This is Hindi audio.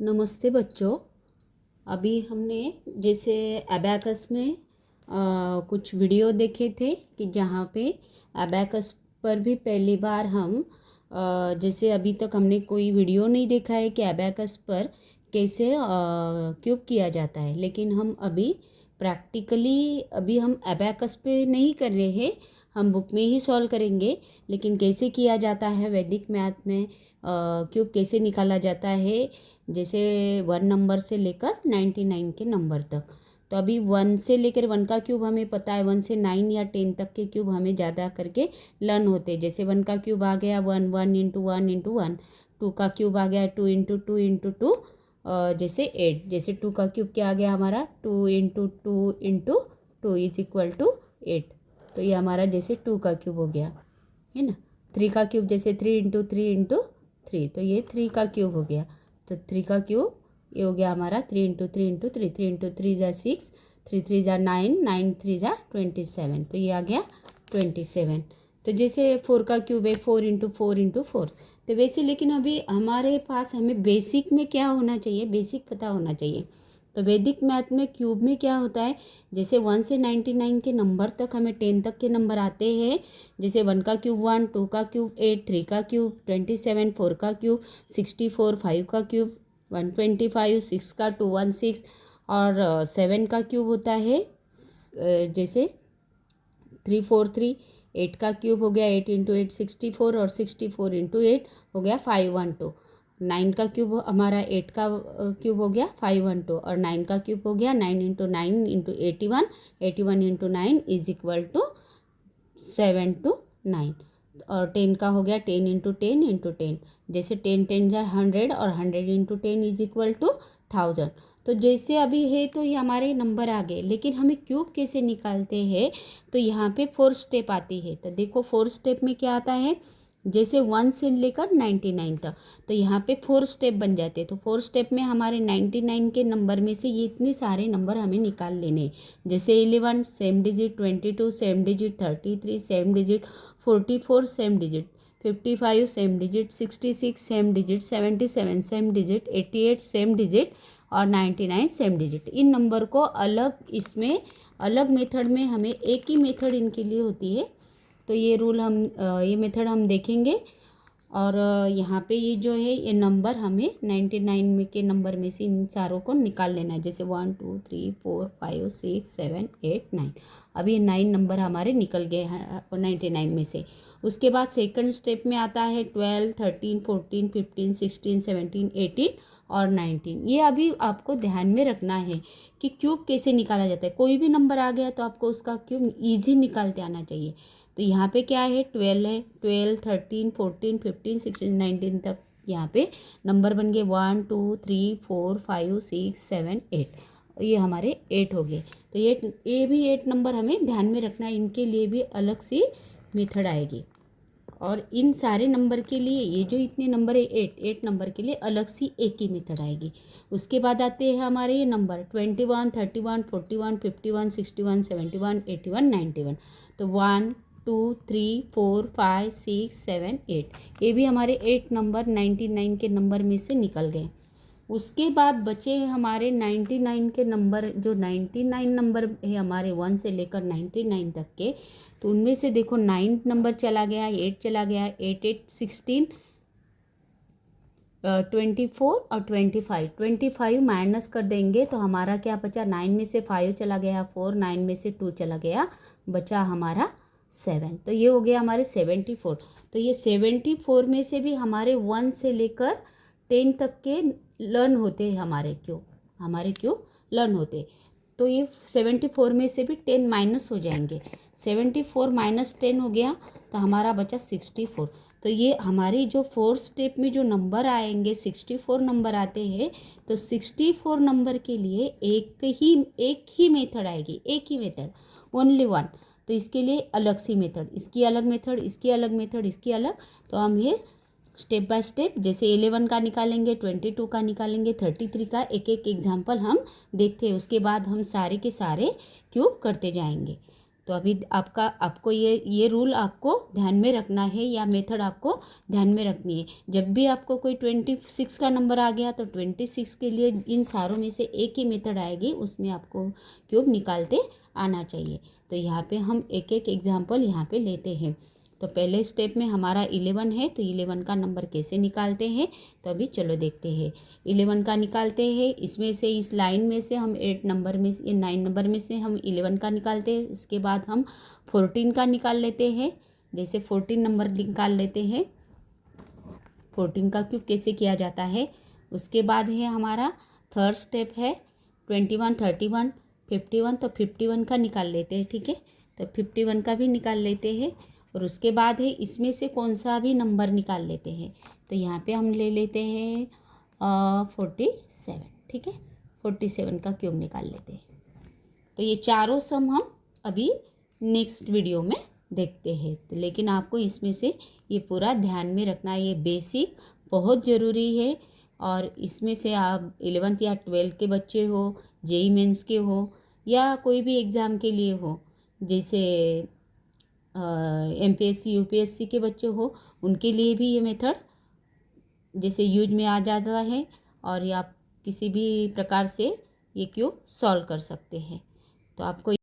नमस्ते बच्चों। अभी हमने जैसे अबैकस में कुछ वीडियो देखे थे कि जहाँ पे अबैकस पर भी पहली बार हम जैसे अभी तक हमने कोई वीडियो नहीं देखा है कि अबैकस पर कैसे क्यूब किया जाता है, लेकिन हम अभी प्रैक्टिकली अभी हम अबैकस पे नहीं कर रहे हैं, हम बुक में ही सॉल्व करेंगे। लेकिन कैसे किया जाता है वैदिक मैथ में क्यूब कैसे निकाला जाता है, जैसे 1 नंबर से लेकर 99 के नंबर तक। तो अभी 1 से लेकर 1 का क्यूब हमें पता है, 1 से 9 या 10 तक के क्यूब हमें ज़्यादा करके लर्न होते हैं। जैसे 1 का क्यूब आ गया 1, 1 इंटू 1 इंटू 1, 2 का क्यूब आ गया 2 इंटू 2 इंटू 2, जैसे 8। जैसे 2 का क्यूब क्या आ गया हमारा 2 into 2 into 2 is equal to 8। तो ये हमारा जैसे 2 का क्यूब हो गया, है ना। 3 का क्यूब जैसे 3 इंटू 3 इंटू 3, तो ये 3 का क्यूब हो गया। तो 3 का क्यूब ये हो गया हमारा 3 इंटू 3 इंटू 3, 3 इंटू 3 ज़ा 6, 3 3 ज़ा 9, 9 3 ज़ा 27, तो ये आ गया 27। तो जैसे 4 का क्यूब है 4 इंटू 4 इंटू 4, तो वैसे लेकिन अभी हमारे पास हमें बेसिक में क्या होना चाहिए, बेसिक पता होना चाहिए। तो वैदिक मैथ में क्यूब में क्या होता है, जैसे 1 से 99 के नंबर तक हमें 10 तक के नंबर आते हैं। जैसे 1 का क्यूब 1, 2 का क्यूब 8, 3 का क्यूब 27, 4 का क्यूब 64, 5 का क्यूब 125, 6 का 216 और 7 का क्यूब होता है जैसे 343। 8 का क्यूब हो गया 8 इंटू 8 64, और 64 इंटू 8 हो गया 512। 9 का क्यूब हमारा 8 का क्यूब हो गया 512, और 9 का क्यूब हो गया 9 into 9 into 81, 81 into 9 is equal to 729। और 10 का हो गया 10 इंटू 10 इंटू 10, जैसे 10 10 जा 100, और 100 इंटू 10 इज इक्वल टू 1000। तो जैसे अभी है तो ये हमारे नंबर आ गए, लेकिन हमें क्यूब कैसे निकालते हैं, तो यहाँ पे 4 स्टेप आती है। तो देखो 4 स्टेप में क्या आता है, जैसे 1 से लेकर 99 तक, तो यहाँ पे 4 स्टेप बन जाते हैं। तो 4 स्टेप में हमारे 99 के नंबर में से ये इतने सारे नंबर हमें निकाल लेने हैं। जैसे 11 same digit, 22 same digit, 33 same digit, 44 same digit, 55 same digit, 66 same digit, 77 same digit, 88 same digit और 99 सेम डिजिट। इन नंबर को अलग इसमें अलग मेथड में हमें एक ही मेथड इनके लिए होती है। तो ये रूल हम ये मेथड हम देखेंगे। और यहाँ पे ये जो है ये नंबर हमें 99 में के नंबर में से इन सारों को निकाल लेना है। जैसे 1 2 3 4 5 6 7 8 9, अभी ये 9 नंबर हमारे निकल गए हैं 99 में से। उसके बाद सेकंड स्टेप में आता है 12 13 14 15 16 17 18 और 19। ये अभी आपको ध्यान में रखना है कि क्यूब कैसे निकाला जाता है। कोई भी नंबर आ गया तो आपको उसका क्यूब ईजी निकालते आना चाहिए। तो यहाँ पे क्या है 12 है, 12 13 14 15 16 19 तक यहाँ पे नंबर बन गए 1 2 3 4 5 6 7 8, ये हमारे 8 हो गए। तो ये भी 8 नंबर हमें ध्यान में रखना है, इनके लिए भी अलग सी मेथड आएगी। और इन सारे नंबर के लिए ये जो इतने नंबर है 8 नंबर के लिए अलग सी एक ही मेथड आएगी। उसके बाद आते हैं हमारे ये नंबर 21 31 41 51 61 71 81 91। तो 1 2 3 4 5 6 7 8, ये भी हमारे 8 नंबर 99 के नंबर में से निकल गए। उसके बाद बचे हैं हमारे 99 के नंबर, जो 99 नंबर है हमारे 1 से लेकर 99 तक के। तो उनमें से देखो 9 नंबर चला गया, 8 चला गया, 8 8 16 24 और 25 माइनस कर देंगे तो हमारा क्या बचा, 9 में से 5 चला गया 4, 9 में से 2 चला गया, बचा हमारा 7। तो ये हो गया हमारे 74। तो ये 74 में से भी हमारे 1 से लेकर 10 तक के लर्न होते हैं हमारे क्यूब लर्न होते। तो ये 74 में से भी 10 माइनस हो जाएंगे, 74 माइनस 10 हो गया, तो हमारा बचा 64। तो ये हमारी जो 4 स्टेप में जो नंबर आएंगे 64 नंबर आते हैं। तो 64 नंबर के लिए एक ही मेथड आएगी, एक ही मेथड, ओनली वन। तो इसके लिए अलग सी मेथड, इसकी अलग मेथड, इसकी अलग मेथड, इसकी अलग। तो हम ये स्टेप बाय स्टेप जैसे 11 का निकालेंगे, 22 का निकालेंगे, 33 का एक एक एग्जाम्पल हम देखते हैं। उसके बाद हम सारे के सारे क्यूब करते जाएंगे। तो अभी आपको ये रूल आपको ध्यान में रखना है, या मेथड आपको ध्यान में रखनी है। जब भी आपको कोई 26 का नंबर आ गया तो 26 के लिए इन सारों में से एक ही मेथड आएगी, उसमें आपको क्यूब निकालते आना चाहिए। तो यहाँ पे हम एक एक एग्जाम्पल यहाँ पे लेते हैं। तो पहले स्टेप में हमारा 11 है, तो 11 का नंबर कैसे निकालते हैं, तो अभी चलो देखते हैं। 11 का निकालते हैं, इसमें से इस लाइन में से हम 8 नंबर में से 9 नंबर में से हम 11 का निकालते हैं। उसके बाद हम 14 का निकाल लेते हैं। जैसे 14 नंबर निकाल लेते हैं, 14 का क्यूब कैसे किया जाता है। उसके बाद है हमारा थर्ड स्टेप है 21, 31, 51, तो 51 का निकाल लेते हैं, ठीक है। तो 51 का भी निकाल लेते हैं, और उसके बाद है इसमें से कौन सा भी नंबर निकाल लेते हैं। तो यहाँ पे हम ले लेते हैं 47, ठीक है। 47 का क्यूब निकाल लेते हैं। तो ये चारों सम हम अभी नेक्स्ट वीडियो में देखते हैं। तो लेकिन आपको इसमें से ये पूरा ध्यान में रखना, ये बेसिक बहुत ज़रूरी है। और इसमें से आप 11th या 12th के बच्चे हो, जेई मेंस के हो, या कोई भी एग्ज़ाम के लिए हो, जैसे MPSC UPSC के बच्चे हो, उनके लिए भी ये मेथड जैसे यूज में आ जाता है, और ये आप किसी भी प्रकार से ये क्यूब सॉल्व कर सकते हैं। तो आपको